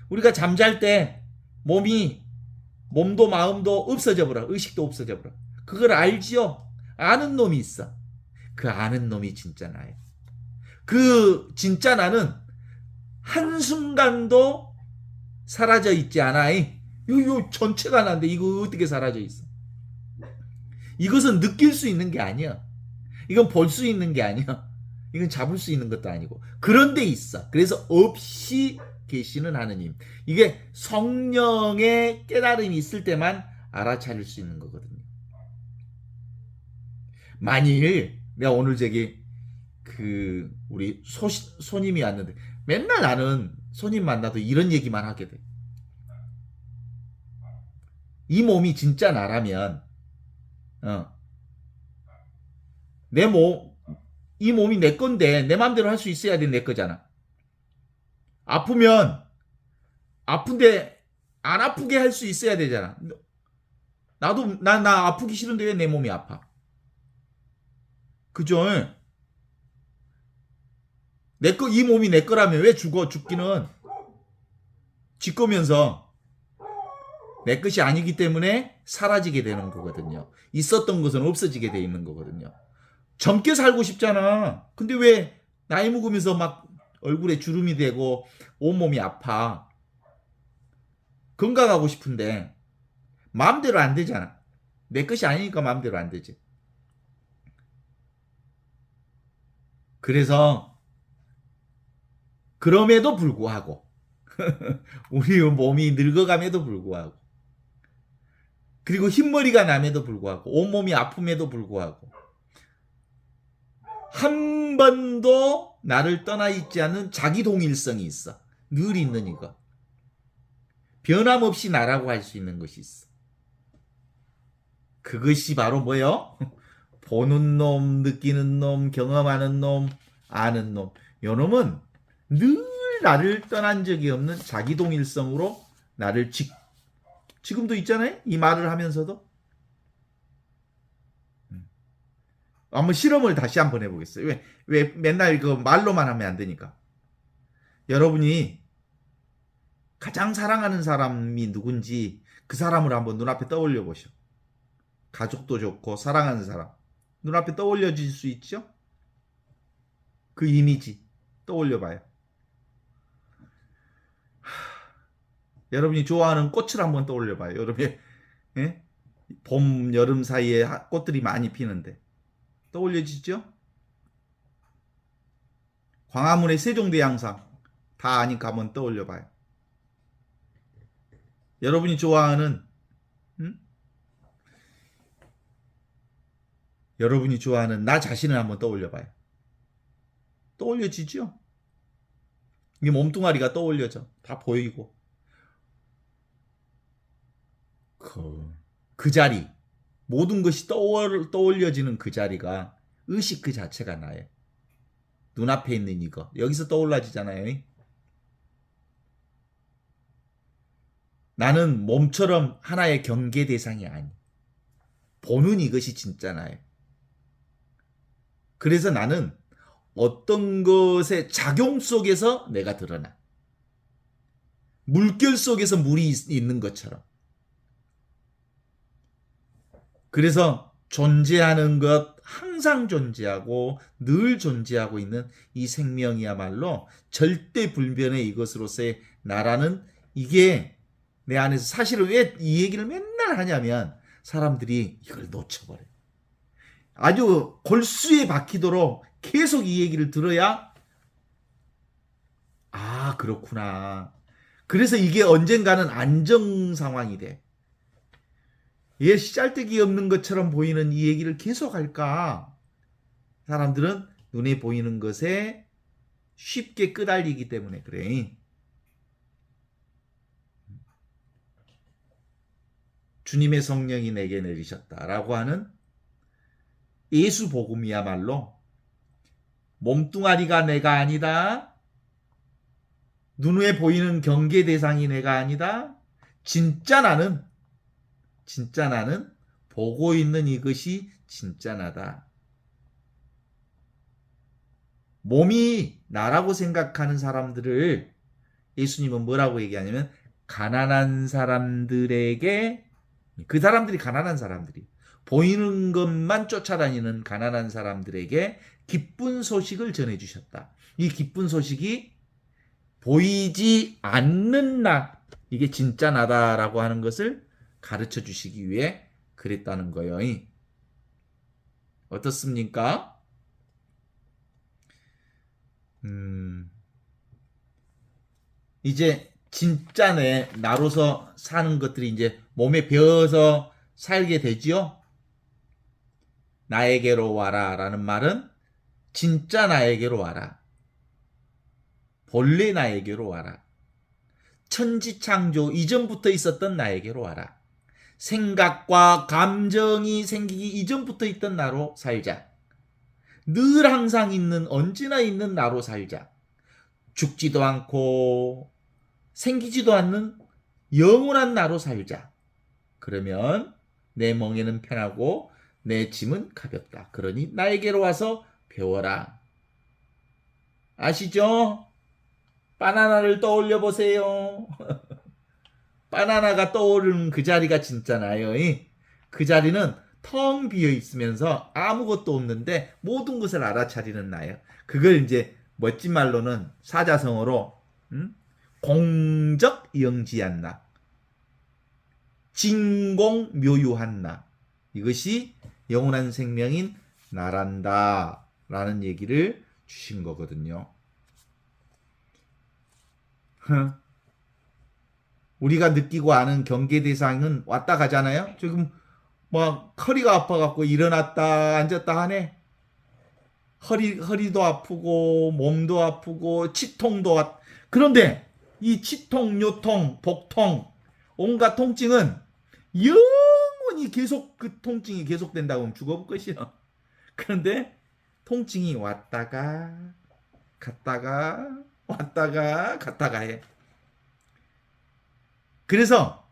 우리가 잠잘 때 몸도 마음도 없어져 버려. 의식도 없어져 버려. 그걸 알지요? 아는 놈이 있어. 그 아는 놈이 진짜 나예요. 그 진짜 나는 한순간도 사라져 있지 않아. 요 전체가 나인데 이거 어떻게 사라져 있어? 이것은 느낄 수 있는 게 아니야. 이건 볼 수 있는 게 아니야. 이건 잡을 수 있는 것도 아니고. 그런데 있어. 그래서 없이 계시는 하느님. 이게 성령의 깨달음이 있을 때만 알아차릴 수 있는 거거든요. 만일 내가 오늘 우리 손님이 왔는데 맨날 나는 손님 만나도 이런 얘기만 하게 돼. 이 몸이 진짜 나라면 이 몸이 내 건데 내 마음대로 할 수 있어야 돼. 내 거잖아. 아프면 아픈데 안 아프게 할 수 있어야 되잖아. 나 아프기 싫은데 왜 내 몸이 아파? 그죠? 이 몸이 내 거라면 왜 죽기는 지 거면서 내 것이 아니기 때문에 사라지게 되는 거거든요. 있었던 것은 없어지게 돼 있는 거거든요. 젊게 살고 싶잖아. 근데 왜 나이 먹으면서 막 얼굴에 주름이 되고 온몸이 아파. 건강하고 싶은데 마음대로 안 되잖아. 내 것이 아니니까 마음대로 안 되지. 그래서 그럼에도 불구하고 우리 몸이 늙어감에도 불구하고 그리고 흰머리가 남에도 불구하고 온몸이 아픔에도 불구하고 한 번도 나를 떠나 있지 않는 자기 동일성이 있어. 늘 있는 이거. 변함없이 나라고 할 수 있는 것이 있어. 그것이 바로 뭐요? 보는 놈, 느끼는 놈, 경험하는 놈, 아는 놈. 요 놈은 늘 나를 떠난 적이 없는 자기 동일성으로 나를 지금도 있잖아요? 이 말을 하면서도. 한번 실험을 다시 한번 해보겠어요. 왜 맨날 그 말로만 하면 안 되니까. 여러분이 가장 사랑하는 사람이 누군지 그 사람을 한번 눈앞에 떠올려 보셔. 가족도 좋고 사랑하는 사람. 눈앞에 떠올려질 수 있죠? 그 이미지 떠올려 봐요. 여러분이 좋아하는 꽃을 한번 떠올려 봐요. 여러분이 예? 봄, 여름 사이에 꽃들이 많이 피는데 떠올려지죠? 광화문의 세종대왕상 다 아니까 한번 떠올려 봐요. 여러분이 좋아하는 여러분이 좋아하는 나 자신을 한번 떠올려 봐요. 떠올려지죠? 이게 몸뚱아리가 떠올려져. 다 보이고. 그 자리, 모든 것이 떠올려지는 그 자리가 의식 그 자체가 나예요. 눈앞에 있는 이거. 여기서 떠올라지잖아요. 나는 몸처럼 하나의 경계 대상이 아니. 보는 이것이 진짜 나예요. 그래서 나는 어떤 것의 작용 속에서 내가 드러나. 물결 속에서 물이 있는 것처럼. 그래서 존재하는 것, 항상 존재하고 늘 존재하고 있는 이 생명이야말로 절대 불변의 이것으로서의 나라는 이게 내 안에서 사실은 왜 이 얘기를 맨날 하냐면 사람들이 이걸 놓쳐버려요. 아주 골수에 박히도록 계속 이 얘기를 들어야 아 그렇구나. 그래서 이게 언젠가는 안정 상황이 돼. 얘 짤데기 없는 것처럼 보이는 이 얘기를 계속 할까? 사람들은 눈에 보이는 것에 쉽게 끄달리기 때문에 그래. 주님의 성령이 내게 내리셨다라고 하는 예수 복음이야말로 몸뚱아리가 내가 아니다. 눈에 보이는 경계 대상이 내가 아니다. 진짜 나는 보고 있는 이것이 진짜 나다. 몸이 나라고 생각하는 사람들을 예수님은 뭐라고 얘기하냐면 가난한 사람들에게 그 사람들이 가난한 사람들이 보이는 것만 쫓아다니는 가난한 사람들에게 기쁜 소식을 전해주셨다. 이 기쁜 소식이 보이지 않는 나 이게 진짜 나다라고 하는 것을 가르쳐 주시기 위해 그랬다는 거예요. 어떻습니까? 이제 진짜 나로서 사는 것들이 이제 몸에 배어서 살게 되지요. 나에게로 와라 라는 말은 진짜 나에게로 와라. 본래 나에게로 와라. 천지창조 이전부터 있었던 나에게로 와라. 생각과 감정이 생기기 이전부터 있던 나로 살자. 늘 항상 있는 언제나 있는 나로 살자. 죽지도 않고 생기지도 않는 영원한 나로 살자. 그러면 내 멍에는 편하고 내 짐은 가볍다. 그러니 나에게로 와서 배워라. 아시죠? 바나나를 떠올려 보세요. 바나나가 떠오르는 그 자리가 진짜 나요. 그 자리는 텅 비어 있으면서 아무것도 없는데 모든 것을 알아차리는 나예요. 그걸 이제 멋진 말로는 사자성어로 공적영지한 나, 진공묘유한 나, 이것이 영원한 생명인 나란다 라는 얘기를 주신 거거든요. 우리가 느끼고 아는 경계 대상은 왔다 가잖아요. 지금 막 허리가 아파갖고 일어났다 앉았다 하네. 허리도 아프고 몸도 아프고 치통도 그런데 이 치통, 요통, 복통, 온갖 통증은 영원히 계속 그 통증이 계속된다고 하면 죽어볼 것이요. 그런데 통증이 왔다가 갔다가 왔다가 갔다가 해. 그래서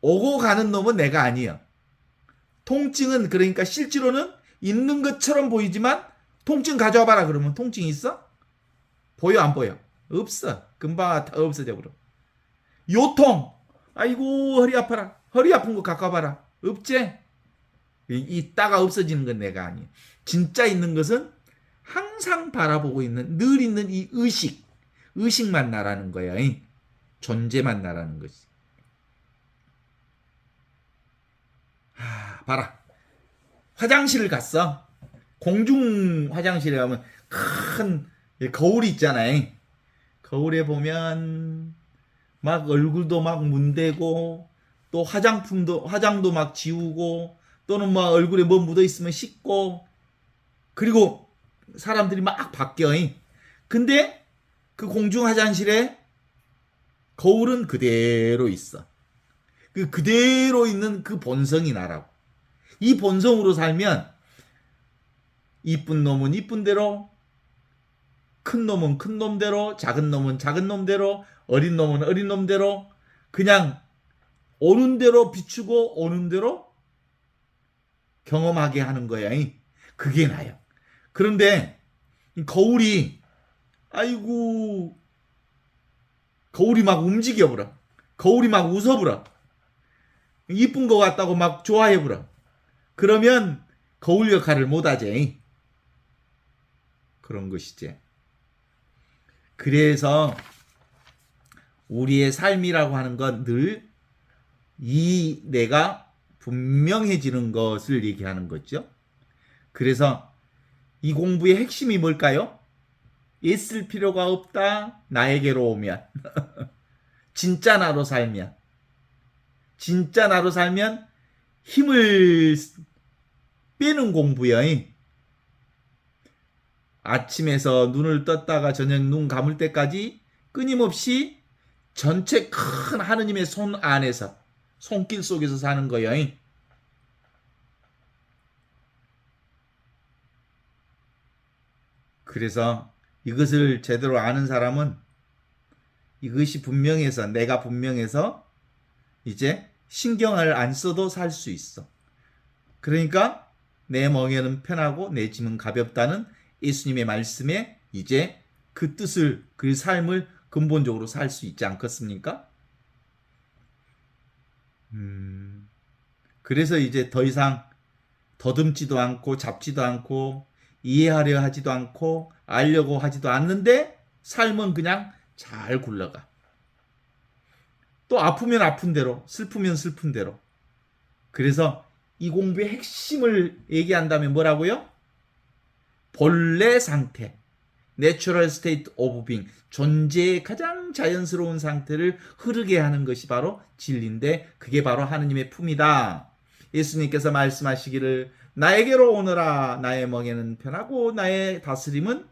오고 가는 놈은 내가 아니야. 통증은 그러니까 실제로는 있는 것처럼 보이지만 통증 가져와 봐라 그러면 통증이 있어? 보여 안 보여? 없어. 금방 다 없어져 버려. 요통. 아이고 허리 아파라. 허리 아픈 거 갖고 와봐라. 없지? 있다가 없어지는 건 내가 아니야. 진짜 있는 것은 항상 바라보고 있는 늘 있는 이 의식만 나라는 거야. 존재만 나라는 것이. 봐라. 화장실을 갔어. 공중 화장실에 가면 큰 거울이 있잖아요. 거울에 보면 막 얼굴도 막 문대고 또 화장도 막 지우고 또는 막 얼굴에 뭐 묻어 있으면 씻고 그리고 사람들이 막 바뀌어. 근데 그 공중 화장실에 거울은 그대로 있어. 그대로 있는 그 본성이 나라고. 이 본성으로 살면 이쁜 놈은 이쁜 대로, 큰 놈은 큰 놈대로, 작은 놈은 작은 놈대로, 어린 놈은 어린 놈대로 그냥 오는 대로 비추고 오는 대로 경험하게 하는 거야. 그게 나요. 그런데 거울이 아이고 거울이 막 움직여버려. 거울이 막 웃어버려. 이쁜 거 같다고 막 좋아해버려. 그러면 거울 역할을 못하지. 그런 것이지. 그래서 우리의 삶이라고 하는 건 늘 이 내가 분명해지는 것을 얘기하는 거죠. 그래서 이 공부의 핵심이 뭘까요? 애쓸 필요가 없다. 나에게로 오면. 진짜 나로 살면. 진짜 나로 살면 힘을 빼는 공부야. 아침에서 눈을 떴다가 저녁 눈 감을 때까지 끊임없이 전체 큰 하느님의 손 안에서 손길 속에서 사는 거예요. 그래서 이것을 제대로 아는 사람은 이것이 분명해서 내가 분명해서 이제 신경을 안 써도 살 수 있어. 그러니까 내 멍에는 편하고 내 짐은 가볍다는 예수님의 말씀에 이제 그 뜻을 그 삶을 근본적으로 살 수 있지 않겠습니까? 그래서 이제 더 이상 더듬지도 않고 잡지도 않고 이해하려 하지도 않고 알려고 하지도 않는데 삶은 그냥 잘 굴러가. 또 아프면 아픈 대로, 슬프면 슬픈 대로. 그래서 이 공부의 핵심을 얘기한다면 뭐라고요? 본래 상태, Natural State of Being, 존재의 가장 자연스러운 상태를 흐르게 하는 것이 바로 진리인데 그게 바로 하느님의 품이다. 예수님께서 말씀하시기를 나에게로 오너라. 나의 멍에는 편하고 나의 다스림은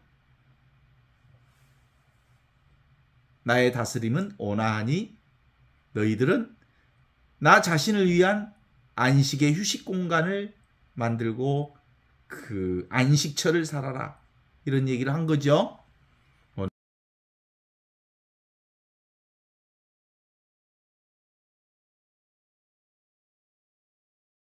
온화하니 너희들은 나 자신을 위한 안식의 휴식 공간을 만들고 그 안식처를 살아라. 이런 얘기를 한 거죠.